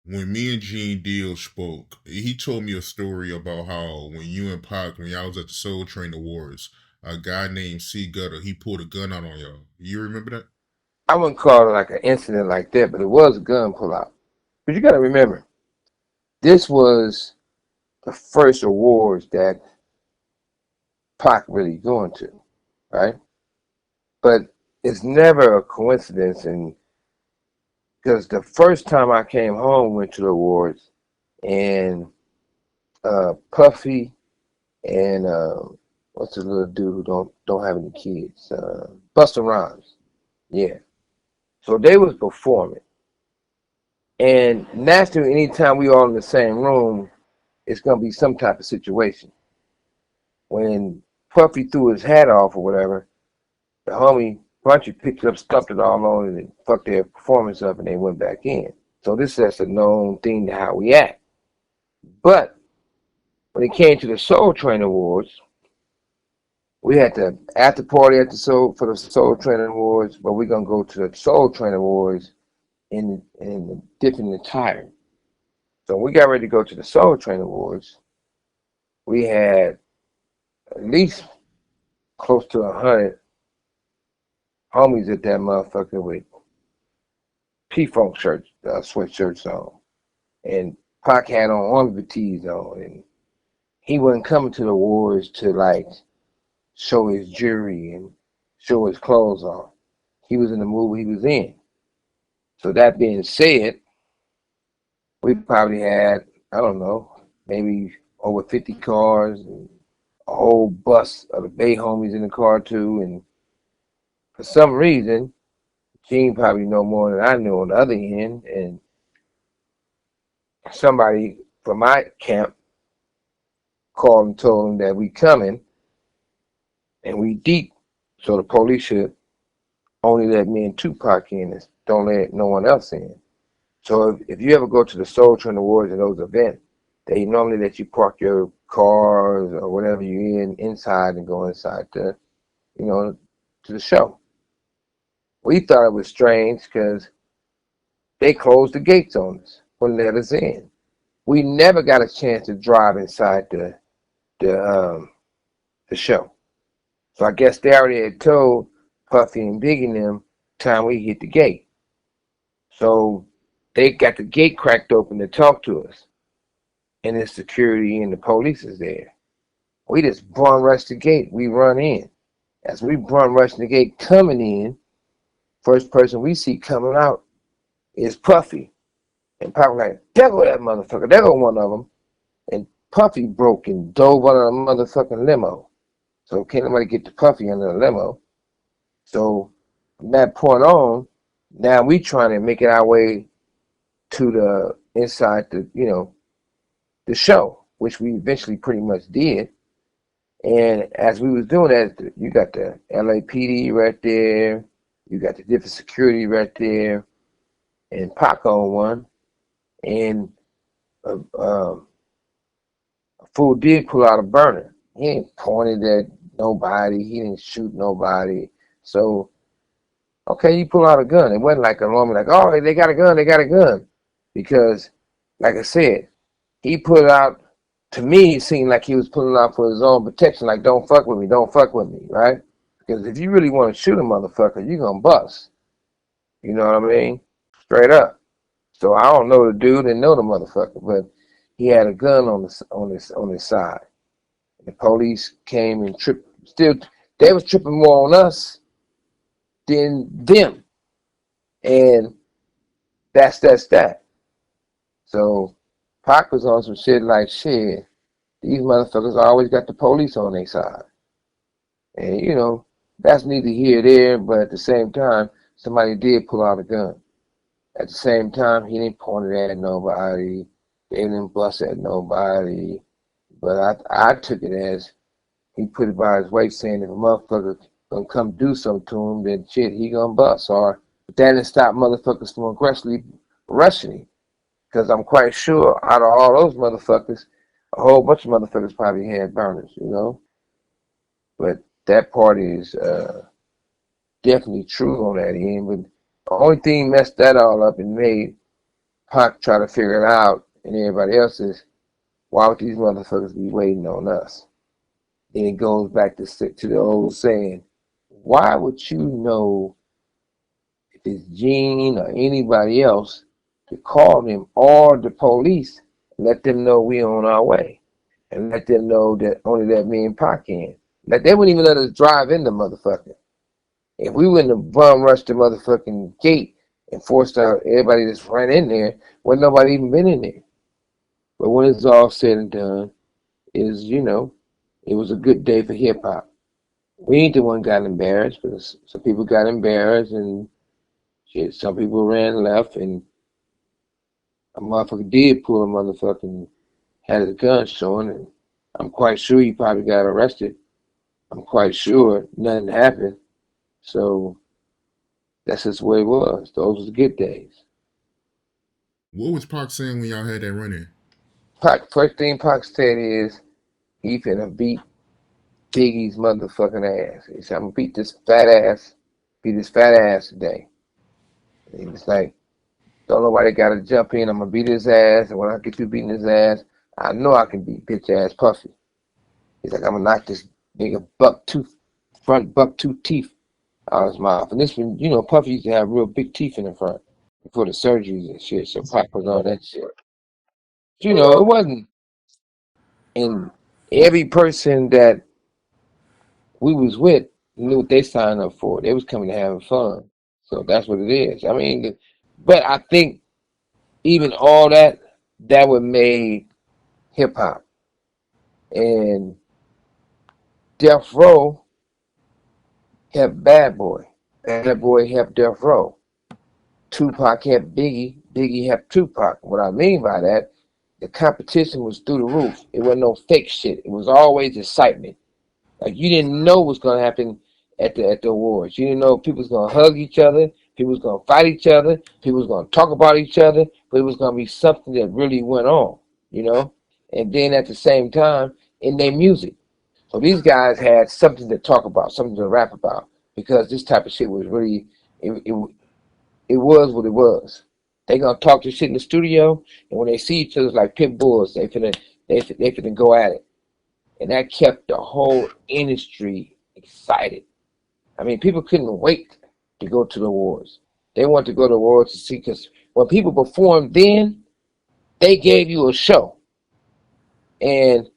when me and Gene Deal spoke, he told me a story about how when you and Pac, when y'all was at the Soul Train Awards, a guy named C Gutter, he pulled a gun out on y'all. You remember that? I wouldn't call it like an incident like that, but it was a gun pull out. But you got to remember, this was the first awards that Pac really going to, right? But it's never a coincidence, and because the first time I came home, went to the awards, and Puffy and what's the little dude who don't have any kids? Busta Rhymes, yeah. So they was performing, and naturally, anytime we all in the same room, it's gonna be some type of situation. When Puffy threw his hat off or whatever, the homie Bunchy picked it up, stuffed it all on it, and fucked their performance up, and they went back in. So this is a known thing to how we act. But when it came to the Soul Train Awards, we had the after party at the Soul for the Soul Train Awards, but we're gonna go to the Soul Train Awards in a different attire. So when we got ready to go to the Soul Train Awards, we had at least close to 100 homies at that motherfucker with P-Funk shirts, sweatshirts on, and Pac had on army fatigues on, and he wasn't coming to the awards to like show his jewelry and show his clothes on. He was in the mood he was in. So that being said, we probably had, I don't know, maybe over 50 cars and a whole bus of the Bay homies in the car too. And for some reason, Gene probably know more than I knew on the other end. And somebody from my camp called and told him that we coming and we deep. So the police should only let me and Tupac in and don't let no one else in. So if you ever go to the Soul Train Awards and those events, they normally let you park your cars or whatever you're in inside and go inside you know, to the show. We thought it was strange because they closed the gates on us, wouldn't let us in. We never got a chance to drive inside the the show. So I guess they already had told Puffy and Biggie and them time we hit the gate. So they got the gate cracked open to talk to us. And the security and the police is there. We just bum rush the gate. We run in. As we bum rush the gate coming in, first person we see coming out is Puffy. And Puffy like, there go that motherfucker. There go one of them. And Puffy broke and dove under a motherfucking limo. So can't nobody get to Puffy under the limo. So from that point on, now we trying to make it our way to the inside the show, which we eventually pretty much did. And as we was doing that, you got the LAPD right there, you got the different security right there, and Pac on one, and a, a fool did pull out a burner. He ain't pointed at nobody, he didn't shoot nobody. So okay, you pull out a gun. It wasn't like a normal like, oh, they got a gun, they got a gun, because like I said, he put it out. To me, it seemed like he was putting it out for his own protection, like don't fuck with me, don't fuck with me, right? Because if you really want to shoot a motherfucker, you're gonna bust. You know what I mean? Straight up. So I don't know the dude and know the motherfucker, but he had a gun on his side. The police came and tripped. Still, they was tripping more on us than them, and that's that. So Pac was on some shit like shit. These motherfuckers always got the police on their side. And, that's neither here nor there, but at the same time, somebody did pull out a gun. At the same time, he didn't point it at nobody. They didn't bust at nobody. But I took it as he put it by his waist saying if a motherfucker gonna come do something to him, then shit, he gonna bust. Or that didn't stop motherfuckers from aggressively rushing him. Because I'm quite sure out of all those motherfuckers, a whole bunch of motherfuckers probably had burners. But that part is definitely true on that end. But the only thing messed that all up and made Pac try to figure it out, and everybody else is, why would these motherfuckers be waiting on us? Then it goes back to the old saying, why would you know if it's Gene or anybody else to call them or the police and let them know we on our way? And let them know that only that me and Pac can. Like they wouldn't even let us drive in the motherfucker. If we wouldn't have bum rushed the motherfucking gate and forced out everybody that's ran in there, wouldn't nobody even been in there. But when it's all said and done, is it was a good day for hip hop. We ain't the one got embarrassed, but some people got embarrassed and shit. Some people ran left, and a motherfucker did pull a motherfucking had his gun showing, and I'm quite sure he probably got arrested. I'm quite sure nothing happened. So that's just the way it was. Those was the good days. What was Pac saying when y'all had that run in? Pac, first thing Pac said is he finna beat Biggie's motherfucking ass. He said, I'm gonna beat this fat ass today. And he was like, don't nobody gotta jump in, I'm gonna beat his ass, and when I get through beating his ass, I know I can beat bitch ass Puffy. He's like, I'm gonna knock this nigga front buck tooth teeth out of his mouth. And this one, Puffy used to have real big teeth in the front before the surgeries and shit, so Pac was on that shit. But, it wasn't, and every person that we was with knew what they signed up for. They was coming to having fun. So that's what it is. I mean, but I think even all that would made hip hop. And Death Row helped Bad Boy. Bad Boy helped Death Row. Tupac helped Biggie. Biggie helped Tupac. What I mean by that, the competition was through the roof. It wasn't no fake shit. It was always excitement. Like you didn't know what was gonna happen at the awards. You didn't know if people was gonna hug each other, people was gonna fight each other, people was gonna talk about each other, but it was gonna be something that really went on, you know. And then at the same time, in their music, so these guys had something to talk about, something to rap about, because this type of shit was really it was what it was. They gonna talk this shit in the studio, and when they see each other like pit bulls, they finna go at it, and that kept the whole industry excited. I mean, people couldn't wait to go to the awards. They wanted to go to the awards to see, because when people performed then, they gave you a show. And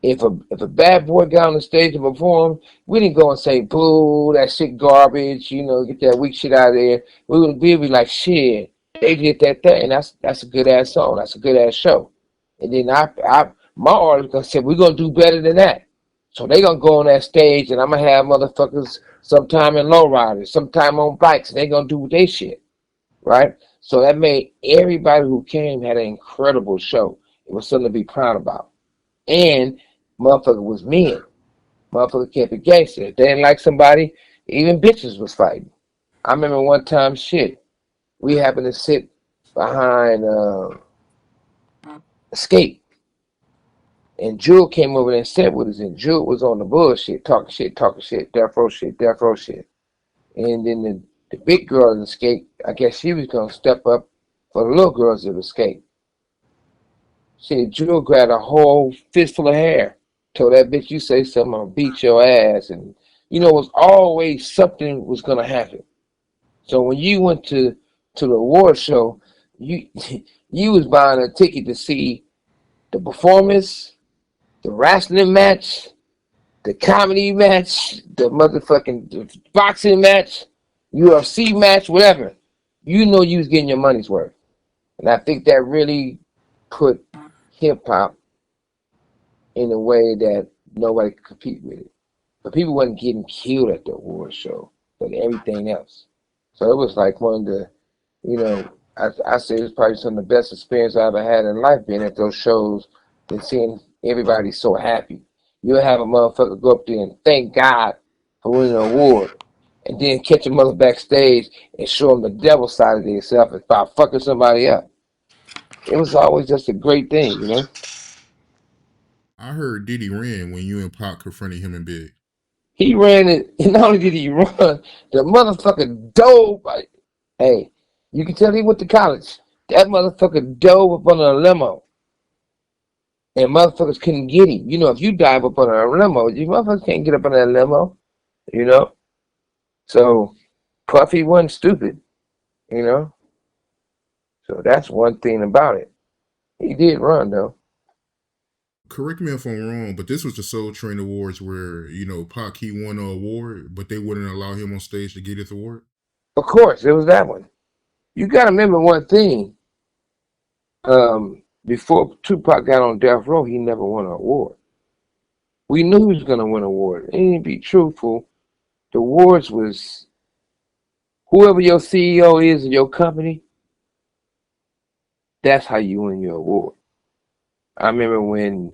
if a bad boy got on the stage and performed, we didn't go and say, boo, that shit garbage, get that weak shit out of there. We'd be like, shit, they did that thing. That's a good ass song. That's a good ass show. And then my artist gonna say, we're gonna do better than that. So they gonna go on that stage, and I'm gonna have motherfuckers sometime in lowriders, sometime on bikes, and they gonna do their shit, right? So that made everybody who came had an incredible show. It was something to be proud about. And motherfucker was men. Motherfucker kept it gangster. If they didn't like somebody, even bitches was fighting. I remember one time, shit, we happened to sit behind Escape, and Jewel came over there and sat with us, and Jewel was on the bullshit, talking shit, death row shit, death row shit. And then the big girl in Escape, I guess she was gonna step up for the little girls of Escape. Shit, Jewel grabbed a whole fistful of hair. Told that bitch, you say something, I'm gonna beat your ass. And it was always something was gonna happen. So when you went to the award show, you you was buying a ticket to see the performance, the wrestling match, the comedy match, the boxing match, UFC match, whatever. You was getting your money's worth. And I think that really put hip hop in a way that nobody could compete with it. But people wasn't getting killed at the award show, but everything else. So it was like one of the, I say it was probably some of the best experience I ever had in life, being at those shows and seeing everybody so happy. You'll have a motherfucker go up there and thank God for winning an award, and then catch a mother backstage and show them the devil side of themselves about fucking somebody up. It was always just a great thing. I heard Diddy ran when you and Pac confronted him in bed. He ran it, and not only did he run, the motherfucker dove. Hey, you can tell he went to college. That motherfucker dove up under a limo, and motherfuckers couldn't get him. You know, if you dive up under a limo, you motherfuckers can't get up under that limo. You know, so Puffy wasn't stupid. You know, so that's one thing about it. He did run though. Correct me if I'm wrong, but this was the Soul Train Awards where Pac he won an award, but they wouldn't allow him on stage to get his award. Of course, it was that one. You got to remember one thing. Before Tupac got on death row, he never won an award. We knew he was going to win an award. And to be truthful, the awards was whoever your CEO is in your company, that's how you win your award. I remember when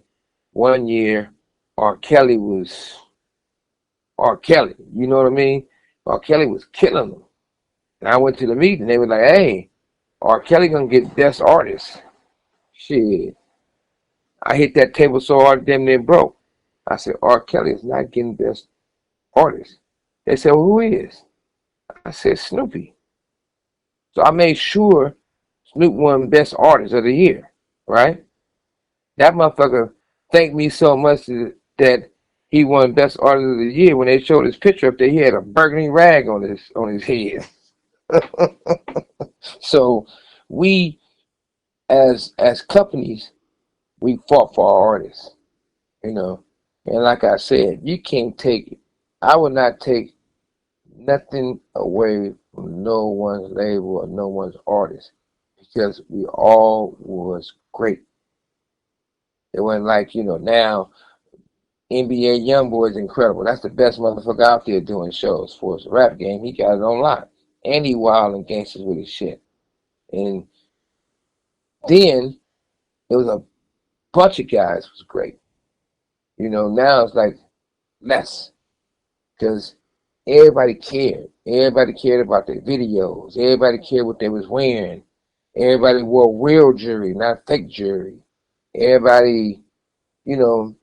one year R. Kelly was R. Kelly. You know what I mean? R. Kelly was killing them. And I went to the meeting. They were like, hey, R. Kelly going to get best artist. Shit. I hit that table so hard, damn near broke. I said, R. Kelly is not getting best artist. They said, well, who is? I said, Snoopy. So I made sure Snoop won best artist of the year, right? That motherfucker thanked me so much that he won best artist of the year. When they showed his picture up there, he had a burgundy rag on his head. So we as companies, we fought for our artists, you know. And like I said, you can't take, I would not take nothing away from no one's label or no one's artist because we all was great. It wasn't like, now NBA Youngboy is incredible. That's the best motherfucker out there doing shows for us. Rap game, he got it on lock. And he wild and gangsters with his shit. And then it was a bunch of guys was great. Now it's like less because everybody cared. Everybody cared about their videos. Everybody cared what they was wearing. Everybody wore real jewelry, not fake jewelry. Everybody, when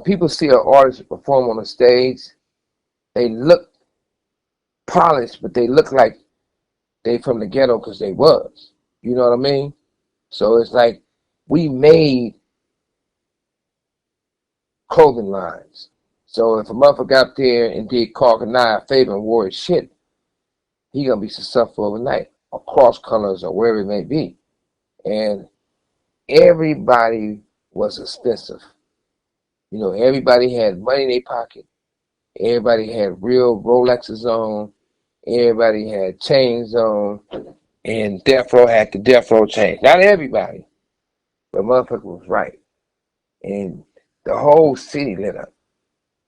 people see an artist perform on a stage, they look polished, but they look like they from the ghetto because they was. You know what I mean? So it's like we made clothing lines. So if a motherfucker got there and did Carl Kanai a favor and wore his shit, he gonna be successful overnight, across colors or wherever it may be. And everybody was expensive. Everybody had money in their pocket. Everybody had real Rolexes on. Everybody had chains on. And Death Row had the Death Row chain. Not everybody, but motherfucker was right. And the whole city lit up.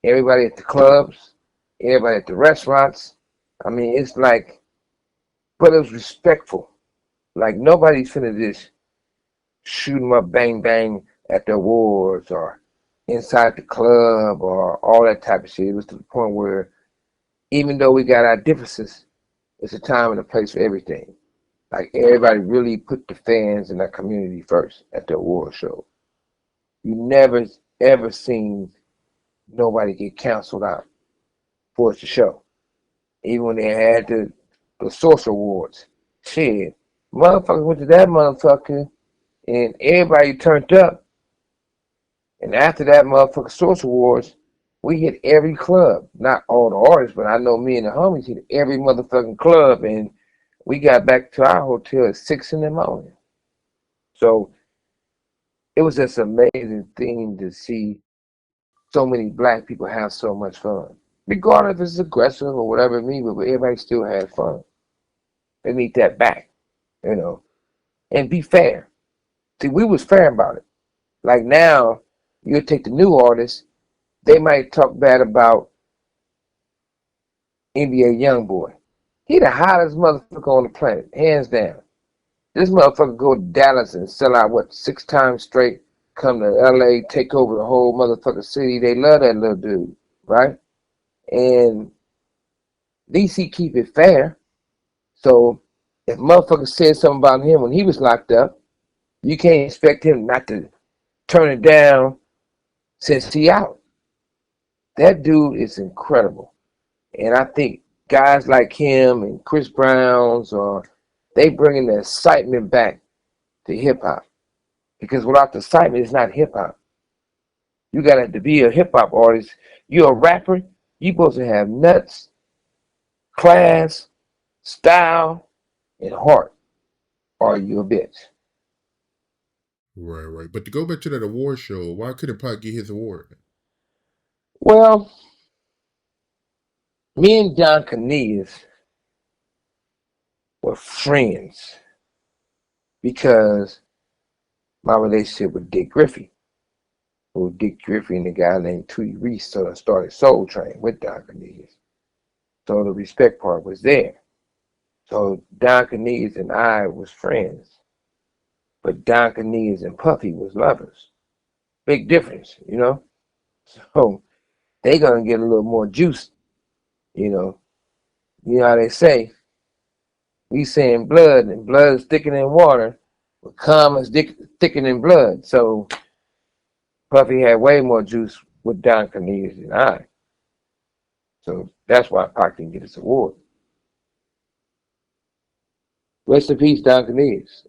Everybody at the clubs, everybody at the restaurants. I mean, it's like, but it was respectful. Like nobody's finna just shoot 'em up, bang, bang at the awards or inside the club or all that type of shit. It was to the point where even though we got our differences, it's a time and a place for everything. Like everybody really put the fans in their community first at the award show. You never ever seen nobody get canceled out for the show. Even when they had the Source Awards. Shit. Motherfuckers went to that motherfucker and everybody turned up. And after that motherfucker Source Awards, we hit every club. Not all the artists, but I know me and the homies hit every motherfucking club and we got back to our hotel at 6 in the morning. So it was just an amazing thing to see so many black people have so much fun. Regardless if it's aggressive or whatever it means, but everybody still had fun. They need that back, and be fair. See, we was fair about it. Like now, you take the new artists, they might talk bad about NBA Youngboy. He the hottest motherfucker on the planet, hands down. This motherfucker go to Dallas and sell out, 6 times straight, come to LA, take over the whole motherfucking city. They love that little dude, right? And at least he keep it fair. So if motherfucker said something about him when he was locked up, you can't expect him not to turn it down since he out. That dude is incredible. And I think guys like him and Chris Browns or They bringing the excitement back to hip hop. Because without the excitement, it's not hip hop. You got to be a hip hop artist. You're a rapper. You supposed to have nuts, class, style, and heart. Or you a bitch. Right, right. But to go back to that award show, why couldn't Pac get his award? Well, me and John Canillas were friends because my relationship with Dick Griffey. Who Dick Griffey and a guy named Tootie Reese sort of started Soul Train with Don Canillas. So the respect part was there. So Don Canillas and I was friends. But Don Canillas and Puffy was lovers. Big difference, you know? So they gonna get a little more juice, you know. You know how they say, we saying blood and blood is thicker than water, but calm is thicker than blood. So Puffy had way more juice with Don Canillas than I. So that's why Pac didn't get his award. Rest in peace, Don Canillas.